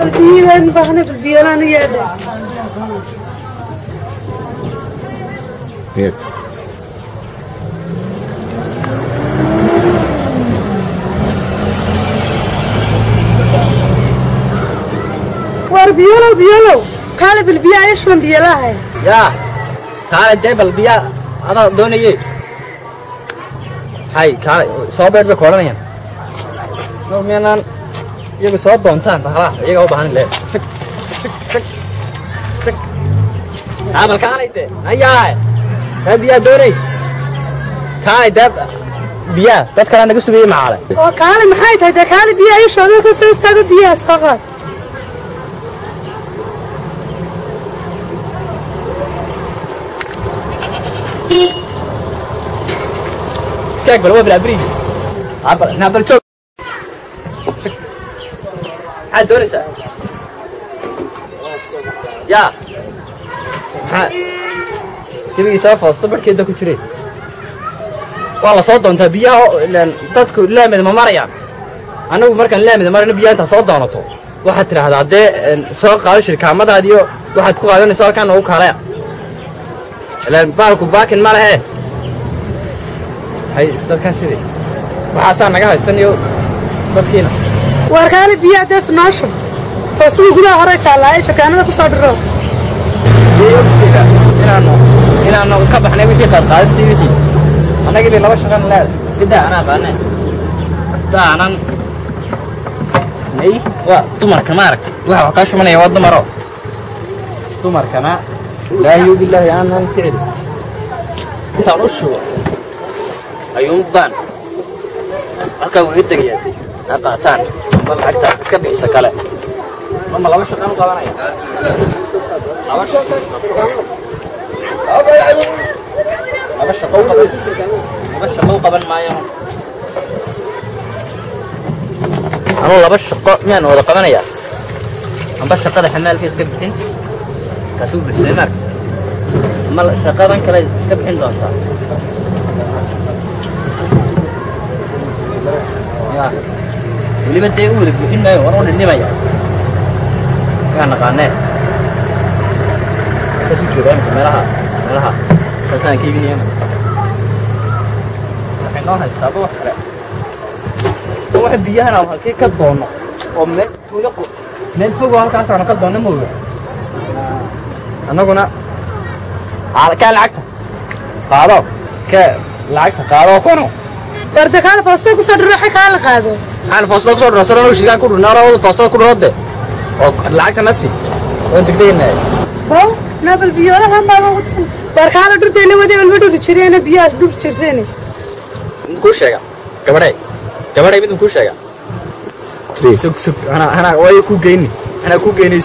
البيئة نبغى في البيئة أنا ياده. بيولو قال بالبيئة إيش من بيئة يا قال ده بالبيئة هذا دوني هاي قال صابر بكورنا يعني لو مينان يبي صوت دونتان خلاص يجوا بهان له شك عمل كان يده أيها هذه دوني قال ده بيئة تذكر أنا قصة بيئة معاه وقال محيط هذا قال بيئة إيش هذا قصة استقبل بيئة فقط كيف بالو بالابريد عبر احنا بالشوك حد دورسه يا ها تبي يسافر الصبح كده كجري والله صوت انت بيها لان dadku laamid ma marayaan anagu markaan laamid marna biyaa inta soo doonato waxa tiraahdaa hadee soo qaado shirkaamadaadiyo waxaad ku qaadanaysaa halkaan ugu kaalaya ilaan baalku baakin ma lahe هاي استكاسيدي وحاسان نجا هستنيو بدكينا واركان بيا داس ناشم فاستو غدا هره جالاي شكانada ku soo dhiro inaanu ka baxnay wixii qaadqaastii wixii anaga ilaa laba shaqan leed bida ana qaanay daanan nay wa dumarka ma aragtay waxa ka shumanaya wad dumaro dumarkana la yu billahi anan ficil tarushwa ayuun baan halka uu idagay qaataan ma lacagta ka bixisa kale ma laba shaqan qabanaya laba shaqo qaban maayo أنا لبش شقة مين ولا قبنا يا أنا بس شقة حمال في سكبتين كسوب السمر ما الشقة ذن كلا سكبتين ضاصة يا اللي بدي أقولك إنه يورون النبي كان قانع كسي كذا ملها كسان كيفين يوم الحين نحن استابوا حرق واحد بيها أو هالكي كدونه ومن تويقو من فوق هالكاس أنا كدونه موجود أنا قلنا على كان العكتة قالوا كالعكتة قالوا كونوا تردكان فاستو كسر روحي كان قادو أنا فاستو كسر رسولنا وشجع كل نارا فاستو كل رده العكتة نسي وأنت كدينا هو نابل بيولا هم بابا قلت تركان درتيني ودي والبدو كشري أنا بياس دور كشرتيني كل شيء كبري كبري بدهم كل شيء سك أنا ويا كوجيني أنا كوجيني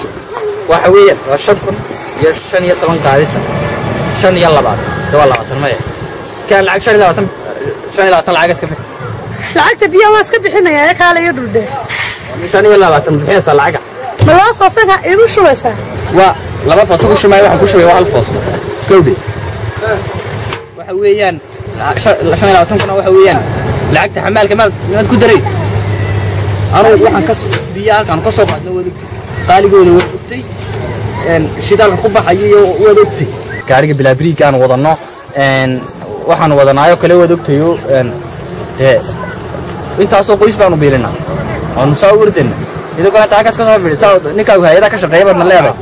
وحويا والشبكة يشان يطلعون كارثة شان يلا بعد والله ترى كان العكس شان يلا شان يلا طلع عكس كيف لعكت بيا واسكت بحنا يا كاله يدرده شان يلا بعد بحنا صار عكا ما هو فاستها إيه شو بس لما فاستو كل شيء ما يروح كل شيء واحد فاستو كودي وحويا شان يلا تمكن وحويا لعكت حمال كمان ما تقدري أنا وحن كسر بيا كان كسر بعد نودكتي قالي قولي ودكتي إن شدال القبة حيي ودكتي كارج بلا بري كان وضنا إن وحن وضنا يو كله ودكتيو إن أنت أصلا قيس بانو بيرنا أنا ساور دين إذا كنا تعكس كسر بيرنا تاو نكاو هاي إذا كشر غيبر نلعبه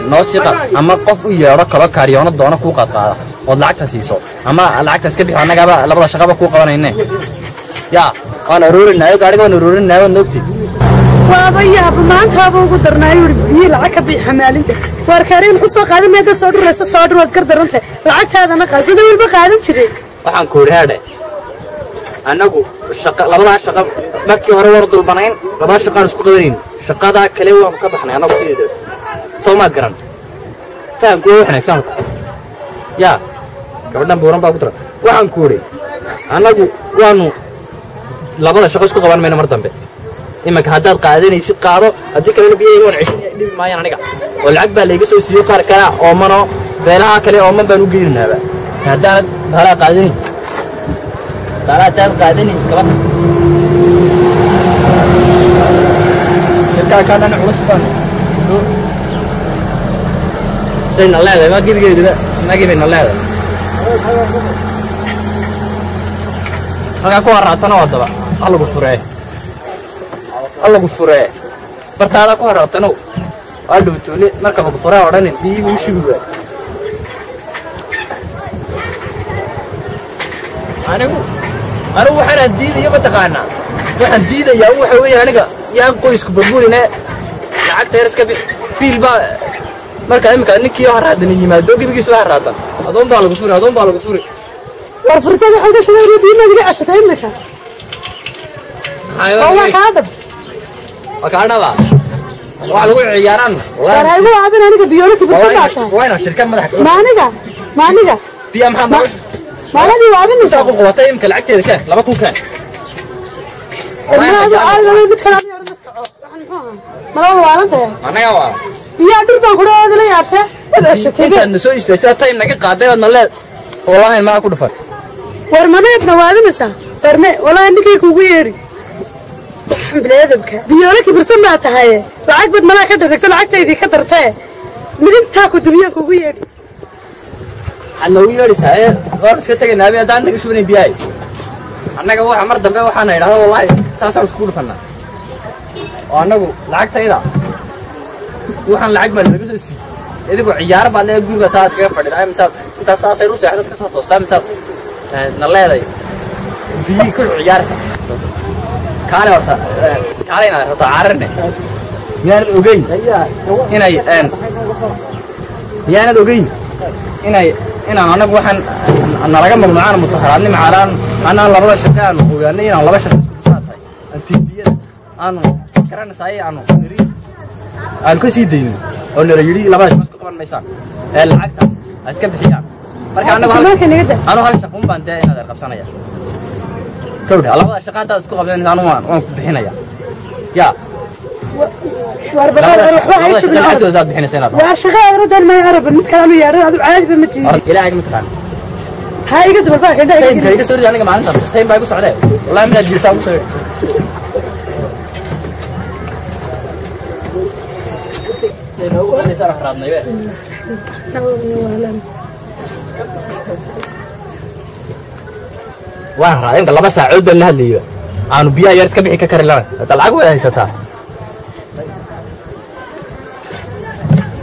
ناصيقة أما قف يا رك رك كاريانا الدانا كوكا قاعدة وضلعت سيسو أما لعكت سكبي أنا جابا لبضع شقابة كوكا وانا هنا يا أنا رور النايو قاعد أنا رور النايو ندكتي وابيا بمان كابو قدر نايو بيه العكب بحمال انت واركارين حصو قادم يدا صدر رسا صدر وقدر انت العكت هذا نقا سيدا ويلبا قادم جري waxaan ku hore anagu shaqa labada shaqa markii hore war dulbanayn laba shaqaan isku qabaneen shaqada kale waan ka baxnay anagu fiido Soomaa garan fahamku wanaagsan ya gabadhan buuran baa ku tira waxaan ku hore anagu waanu labada shaqo isku qaban mayna mar dambe imaka hadaad qaadanaysid qaado hadii kale biyay waan cishin dhib maayaan aniga oo lacag baa leega soo siiyo qaar kale oo mano beelaha kale oo man baan u geerinaaba hadaan hala qaadani iskaba shirka kana culus baan سيدنا الله هذا ما جيب ما جيبنا الله هذا أنا أكو هرّتنا وضبع الله بفرعه الله بفرعه برتالا أكو هرّتنا أدو بتولي مركب بفرعه وراني دي وشو بقى أنا وحنا الديد يا بتقانا وحنا الديد يا وحوي أنا يا قويس كبربولنا لعقت يرسك بيلبا marka imika ninkii haraadani yimaado gibigiisu haraatan adoon baa lagu furi war furtada xalka shaqeeyo diina diga ashata imika waa kaadab waa lagu ciyaaraan wallahi waa abin aniga biyoolka bisoo waana shirkad madax maaniga biya maxamed maanadi waa abin soo qowatay imika lacagteeda ka 2 kan والله mid kala yar ma soco waxan xoo ma waalanta anaga waa يا دربان كله هذا لا يعرفه أنت النسوي استشهاد تايم نقي قاعدين والله والله ما أكون فر ورمانيت نوادي مسا ورمي والله عندك يكويري بلا يدبك بيورك برسم ما تهاي وعقبت ملاك كدرك العقد يدي كدرته مدين تاكو دنيا كويري أنا ويري ساي غرف كتير النبي هذا عندك شو بني بياي أنا جوا عمر دم وحنا هذا والله ساسا سكول فنا وأنا جو العقد هذا waxaan lacag ma laga soo sii idigu ciyaar baa la guriga taas kaga fadhiday misaal inta saasay ruusa xadad ka soo toostaa misaal naleeday bii ku ciyaarsa kaalena horta caarne yaan ogeyn inay yaanad ogeyn inaan anagu waxaan nalaga magnuucaan mutaxaraadni macaalaan anaan labada shaqaan ogaanay inaan laba shaqo isku saatay antiifiyada aanu karanayay aanu aan ku sii deeyno oo la yiri labada shaqo qaban maysan lacagta iska bixiyaan marka anagu hal shaqo baan daa inaad qabsanaya kowda labada shaqada isku qabsan anu waan ku bixinaya ya warbada waxa ay shaqada bixinaysaa waa shaqada radan ma yarab mid kale yaaro aad caadi ba mati ilaahay ma taqaan hay iga daba ka dhaa iga soo aniga maalinta time baa igu socday wallahi ma jirsaa u soo waan raadin laba saacadood baan la hadlayo aanu biyaha yar iska bixi ka karin laba lacag way haysataa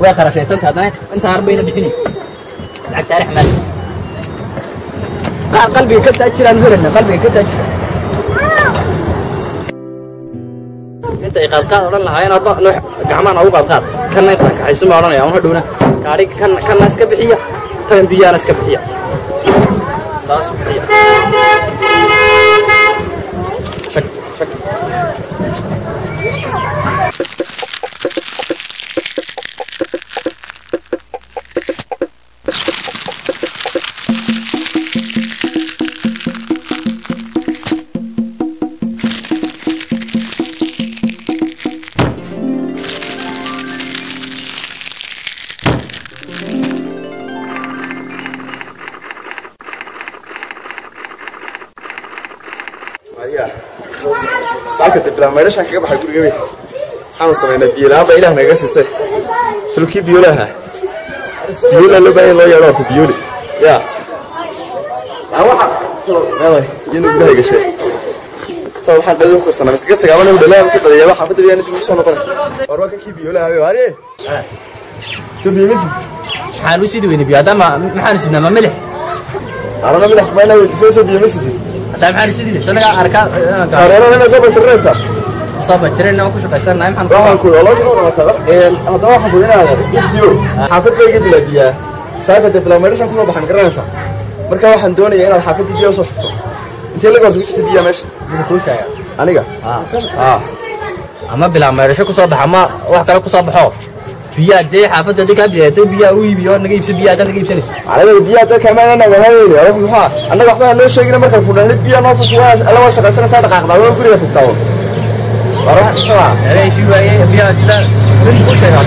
way qarashaysan tahay inta arbayna bixini lacag taariikh mal qaar qalbiga ka taajiraan weerna qalbiga ka taajir inta ay qalqaad oran lahaayeen aad gacmaha ugu qalqaad kana inta ka xisuma oranaya aan hadhowna gaari kan iska bixiya tan biyaha iska bixiya saas bixiya سالك تبلا ما يرشح كيف حيقول جبي أنا سمعنا بيولا بيلا نجاسسه تلوكي بيولا لو بين الله يرى في بيولي يا لا واحد يلا ينبه هيك شيء طب حد بدو كرسنا بس قلت قبل نبدأ لا كده يا واحد بدو يعني تقول شلون نقول وراك كي بيولا هاي واري تبي مثل حالو سيدي وين بيا دام ما حنسينا ما ملح أنا ملح ما لو تسوي بيمثل دام حنسيدي سنة أركان أنا صوب الرئيسة صوب الترين أنا كوش بس أنا محن راح نقول والله شو أنا ترى هذا واحد وين هذا استيو حافظ لي قد لبيا سايفة تبلا ما يرشح كله بحن الرئيسة مركب واحد دوني أنا الحافظ دي وصل شفته أنت اللي قلت وش تبيا مش كوش يا أنا جا أما بلا ما يرشح كوس بحما واحد كلا كوس بحاو بيا دي حافظ دي كابي بيا وي بيا نجيب سبيا ده نجيب سنس على البيا ده كمان أنا وهاي أروح محا أنا بحنا ليش شيء مركب فلان البيا ناص شوية أنا واش تقصنا ساعة دقيقة وين كل يوم تتطور أروح أسمع على شيء ويا بيا سلا من كوش يا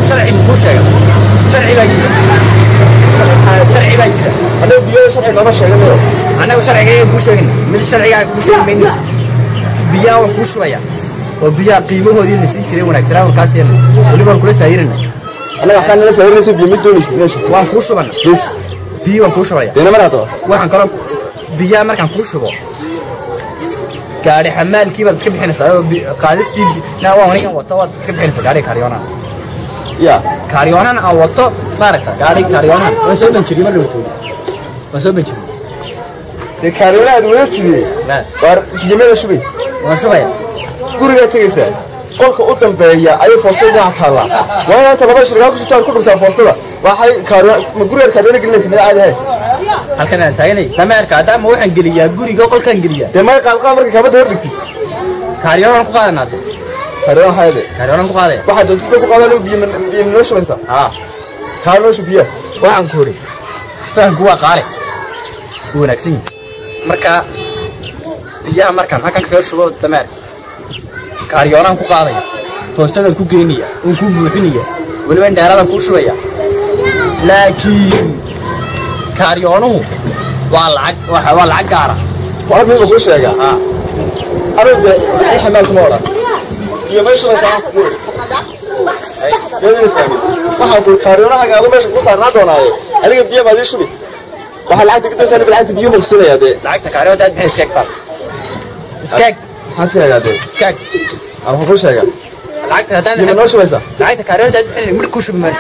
شرعي من كوش يا شرعي بايجي شرعي بايجي أنا بيا شرعي ما ماشي أنا وشرعي جاي كوش من الشرعي كوش من بيا وكوش ويا وبيا قيمه هذه اللي سيجي ونكسرها والكاسين واللي بنقول سايرنا أنا أحنا ناس غير ناس بيمد دونيس ليش waan kuu shubana بس biyo waan kuu shubaya دينا مرة تو waxaan kaloo biyaha markaan kuu shubo gaari xamaalkii baad iska bixinaysaa oo qaadistii waan anigan wato waad iska bixinaysaa gaari kaariyoonaha يا kaariyoonahan aan wato maaragta gaari kaariyoonahan waan soo banjiriyey mar dhawtooda waan soo banjiriyey الكاريونا أدوية تبي بار جميلة شو بي waan shubaya guriga tagaysaa qolka u dambeeya ayay foostada xaqala waa inta laba shirka ku soo ku dhigtaa foostada waxay ma guriga kaadana gelinaysa mid caadi ah halkan aan taaganay dameerka adama waxaan geliyaa guriga qolkaan geliyaa damay qalqa markii ka bada dhigtay kaariyoonan ku qaadanaa kaariyoon hayde kaariyoonan ku qaadaya waxa doonto ku qaadano biyo noo shubaysa kaariyoo shubiya waxaan ku ri fahanku waa qaale wanaagsan marka biyaha markaan halkan kaga shubo dameer kaariyoonan ku qaadaya foostadan ku geynaya oo ku buuxinaya waliba dheeradan ku shubaya laakiin kaariyoonuhu waa lacag gaara waa mid ku sheega arada ay xamaal kuma wada iyo meesha la saaran ku wada waxa ku kaariyoonaha gaado meesha ku saarnaa doonaaye aniga biyo baad ii shubi waxa lacagta ka daysan bilcanta biyo ma kusinaya de lacagta kaariyooda aad bixin iskaag xaskaaga de iskaag ama ku sheega lacagta hadaan biyo noo shubaysa lacagta kaariyooda aad bixin mid ku shubman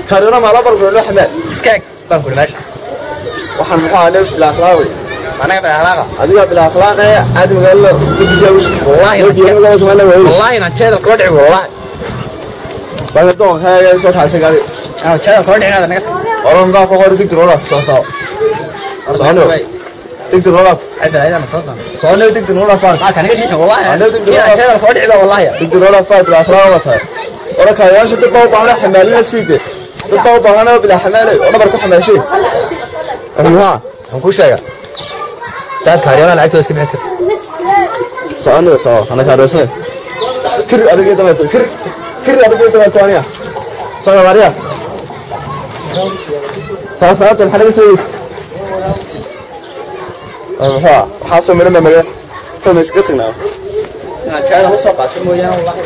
kaariyoona ma la barbar loo xamaal iskaag baan ku meesha waxaan maxaa leh bila akhlaaqi anaga bila akhlaaqa adiga bila akhlaaqi aad magaalo dibijawish wallahi na jeedal kala dhici wallahi baa doon haya soo xaasay gaari ana jeedal kala dhicina naga oran baa qoor digro soo soo soo digro hada hada ma soo soo digro faa kan iga dhicin wallahi ya jeedal kala dhici wallahi digro faa bila akhlaaq wata ora kaayasha dad baa baahan xamaalina siide dad baa baahan bila xamaalay oo nabar ku xamaashay ayuha waxaan ku sheegaa taad kaariyana lacagtooda iska bixis karta soo ana kaariyosay kir adiga dabada kir adiga dabada tooniya soo mariya soo tan xalaga sayis waxa soo mira ma maga fama iska tagnaa ana jeeda soo qaatay mooyaan wallahi